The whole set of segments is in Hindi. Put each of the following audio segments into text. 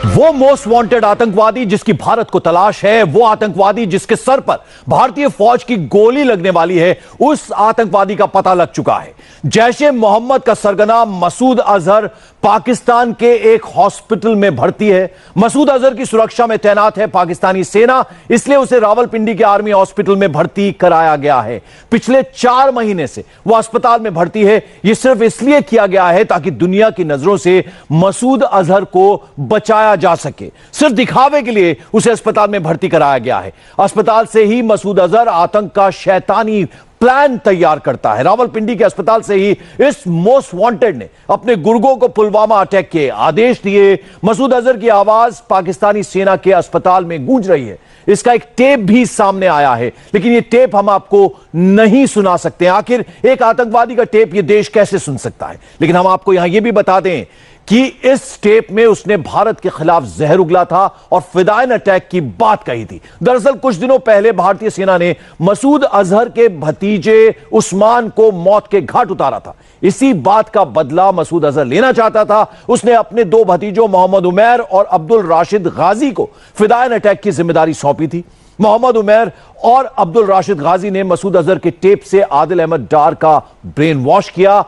वो मोस्ट वांटेड आतंकवादी जिसकी भारत को तलाश है, वो आतंकवादी जिसके सर पर भारतीय फौज की गोली लगने वाली है, उस आतंकवादी का पता लग चुका है। जैश-ए मोहम्मद का सरगना मसूद अजहर पाकिस्तान के एक हॉस्पिटल में भर्ती है। मसूद अजहर की सुरक्षा में तैनात है पाकिस्तानी सेना, इसलिए उसे रावलपिंडी के आर्मी हॉस्पिटल में भर्ती कराया गया है। पिछले 4 महीने से वह अस्पताल में भर्ती है। यह सिर्फ इसलिए किया गया है ताकि दुनिया की नजरों से मसूद अजहर को बचाया जा सके। सिर्फ दिखावे के लिए उसे अस्पताल में भर्ती कराया गया है। अस्पताल से ही मसूद अजहर आतंक का शैतानी प्लान तैयार करता है। रावलपिंडी के अस्पताल से ही इस मोस्ट वांटेड ने अपने गुर्गों को पुलवामा अटैक के आदेश दिए। मसूद अजहर की आवाज पाकिस्तानी सेना के अस्पताल में गूंज रही है। इसका एक टेप भी सामने आया है, लेकिन यह टेप हम आपको नहीं सुना सकते। आखिर एक आतंकवादी का टेप यह देश कैसे सुन सकता है? लेकिन हम आपको यहां यह भी बता दें कि इस टेप में उसने भारत के खिलाफ जहर उगला था और फिदायन अटैक की बात कही थी। दरअसल कुछ दिनों पहले भारतीय सेना ने मसूद अजहर के भतीजे उस्मान को मौत के घाट उतारा था। इसी बात का बदला मसूद अजहर लेना चाहता था। उसने अपने 2 भतीजों मोहम्मद उमैर और अब्दुल राशिद गाजी को फिदायन अटैक की जिम्मेदारी सौंपी थी। मोहम्मद उमैर और अब्दुल राशिद गाजी ने मसूद अजहर के टेप से आदिल अहमद डार का ब्रेन वॉश किया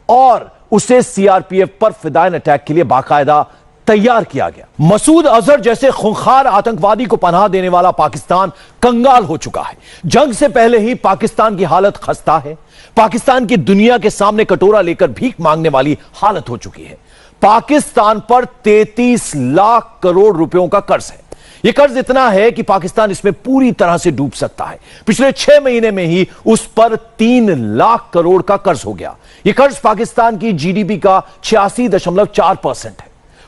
और उसे सीआरपीएफ पर फिदायन अटैक के लिए बाकायदा तैयार किया गया। मसूद अजहर जैसे खूंखार आतंकवादी को पनाह देने वाला पाकिस्तान कंगाल हो चुका है। जंग से पहले ही पाकिस्तान की हालत खस्ता है। पाकिस्तान की दुनिया के सामने कटोरा लेकर भीख मांगने वाली हालत हो चुकी है। पाकिस्तान पर 33 लाख करोड़ रुपयों का कर्ज है। यह कर्ज इतना है कि पाकिस्तान इसमें पूरी तरह से डूब सकता है। पिछले 6 महीने में ही उस पर 3 लाख करोड़ का कर्ज हो गया। यह कर्ज पाकिस्तान की जीडीपी का 86.4% है।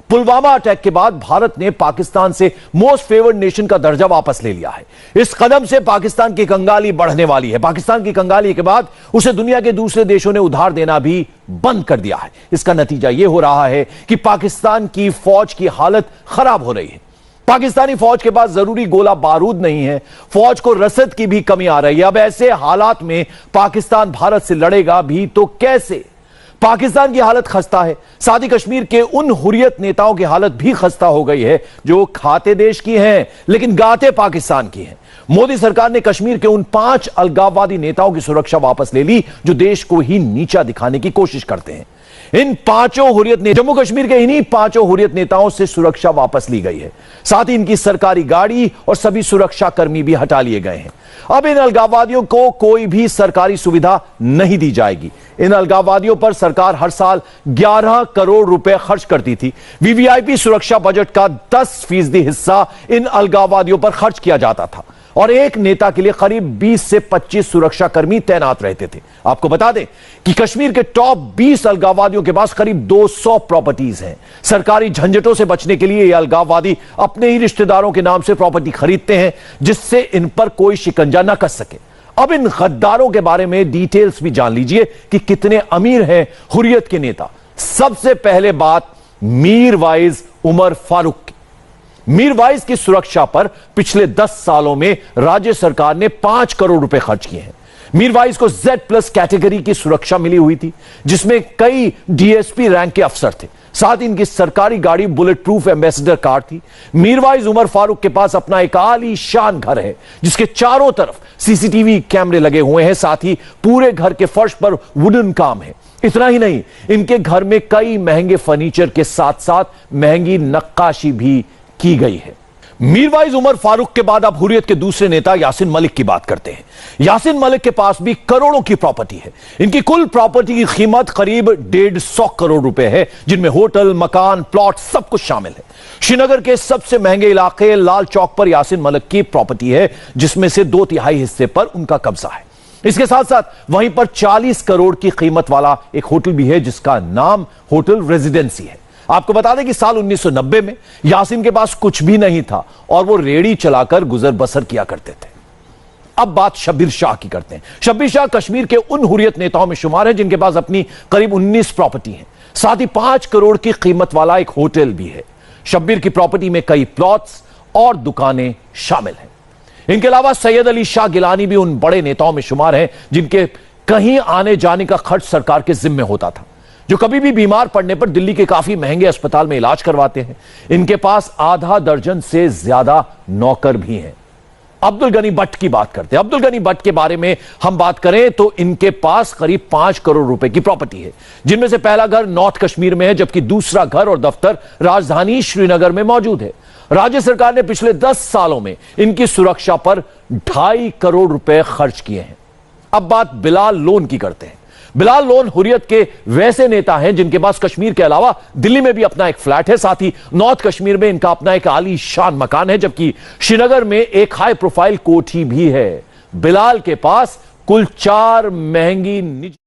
पुलवामा अटैक के बाद भारत ने पाकिस्तान से मोस्ट फेवर्ड नेशन का दर्जा वापस ले लिया है। इस कदम से पाकिस्तान की कंगाली बढ़ने वाली है। पाकिस्तान की कंगाली के बाद उसे दुनिया के दूसरे देशों ने उधार देना भी बंद कर दिया है। इसका नतीजा यह हो रहा है कि पाकिस्तान की फौज की हालत खराब हो रही है। पाकिस्तानी फौज के पास जरूरी गोला बारूद नहीं है। फौज को रसद की भी कमी आ रही है। अब ऐसे हालात में पाकिस्तान भारत से लड़ेगा भी तो कैसे? पाकिस्तान की हालत खस्ता है। साथ ही कश्मीर के उन हुर्रियत नेताओं की हालत भी खस्ता हो गई है जो खाते देश की हैं लेकिन गाते पाकिस्तान की हैं। मोदी सरकार ने कश्मीर के उन 5 अलगाववादी नेताओं की सुरक्षा वापस ले ली जो देश को ही नीचा दिखाने की कोशिश करते हैं। इन 5 हुर्रियत जम्मू कश्मीर के इन्हीं 5 हुर्रियत नेताओं से सुरक्षा वापस ली गई है। साथ ही इनकी सरकारी गाड़ी और सभी सुरक्षा कर्मी भी हटा लिए गए हैं। अब इन अलगाववादियों को कोई भी सरकारी सुविधा नहीं दी जाएगी। इन अलगाववादियों पर सरकार हर साल 11 करोड़ रुपए खर्च करती थी। वीवीआईपी सुरक्षा बजट का 10% हिस्सा इन अलगाववादियों पर खर्च किया जाता था और एक नेता के लिए करीब 20 से 25 सुरक्षा कर्मी तैनात रहते थे। आपको बता दें कि कश्मीर के टॉप 20 अलगाववादियों के पास करीब 200 प्रॉपर्टीज हैं। सरकारी झंझटों से बचने के लिए ये अलगाववादी अपने ही रिश्तेदारों के नाम से प्रॉपर्टी खरीदते हैं जिससे इन पर कोई शिकंजा न कस सके। अब इन गद्दारों के बारे में डिटेल्स भी जान लीजिए कि कितने अमीर हैं हुर्रियत के नेता। सबसे पहले बात मीरवाइज उमर फारूक की। मीरवाइज की सुरक्षा पर पिछले 10 सालों में राज्य सरकार ने 5 करोड़ रुपए खर्च किए हैं। मीरवाइज को Z+ कैटेगरी की सुरक्षा मिली हुई थी जिसमें कई डीएसपी रैंक के अफसर थे। साथ ही इनकी सरकारी गाड़ी बुलेट प्रूफ एम्बेसडर कार थी। मीरवाइज उमर फारूक के पास अपना एक आलीशान घर है जिसके चारों तरफ सीसीटीवी कैमरे लगे हुए हैं। साथ ही पूरे घर के फर्श पर वुडन काम है। इतना ही नहीं, इनके घर में कई महंगे फर्नीचर के साथ साथ महंगी नक्काशी भी की गई है। मीरवाइज उमर फारूक के बाद अब हुर्रियत के दूसरे नेता यासिन मलिक की बात करते हैं। यासिन मलिक के पास भी करोड़ों की प्रॉपर्टी है। इनकी कुल प्रॉपर्टी की कीमत करीब 150 करोड़ रुपए है जिनमें होटल, मकान, प्लॉट सब कुछ शामिल है। श्रीनगर के सबसे महंगे इलाके लाल चौक पर यासिन मलिक की प्रॉपर्टी है जिसमें से 2/3 हिस्से पर उनका कब्जा है। इसके साथ साथ वहीं पर 40 करोड़ की कीमत वाला एक होटल भी है जिसका नाम होटल रेजिडेंसी है। आपको बता दें कि साल 1990 में यासिन के पास कुछ भी नहीं था और वो रेड़ी चलाकर गुजर बसर किया करते थे। अब बात शब्बीर शाह की करते हैं। शब्बीर शाह कश्मीर के उन हुर्रियत नेताओं में शुमार है जिनके पास अपनी करीब 19 प्रॉपर्टी हैं। साथ ही 5 करोड़ की कीमत वाला एक होटल भी है। शब्बीर की प्रॉपर्टी में कई प्लॉट्स और दुकानें शामिल हैं। इनके अलावा सैयद अली शाह गिलानी भी उन बड़े नेताओं में शुमार हैं जिनके कहीं आने जाने का खर्च सरकार के जिम्मे होता था। जो कभी भी बीमार पड़ने पर दिल्ली के काफी महंगे अस्पताल में इलाज करवाते हैं। इनके पास आधा दर्जन से ज्यादा नौकर भी हैं। अब्दुल गनी भट्ट की बात करते हैं। अब्दुल गनी भट्ट के बारे में हम बात करें तो इनके पास करीब 5 करोड़ रुपए की प्रॉपर्टी है, जिनमें से पहला घर नॉर्थ कश्मीर में है, जबकि दूसरा घर और दफ्तर राजधानी श्रीनगर में मौजूद है। राज्य सरकार ने पिछले 10 सालों में इनकी सुरक्षा पर 2.5 करोड़ रुपए खर्च किए हैं। अब बात बिलाल लोन की करते हैं। बिलाल लोन हुर्रियत के वैसे नेता हैं जिनके पास कश्मीर के अलावा दिल्ली में भी अपना एक फ्लैट है, साथ ही नॉर्थ कश्मीर में इनका अपना एक आलीशान मकान है, जबकि श्रीनगर में एक हाई प्रोफाइल कोठी भी है। बिलाल के पास कुल 4 महंगी निजी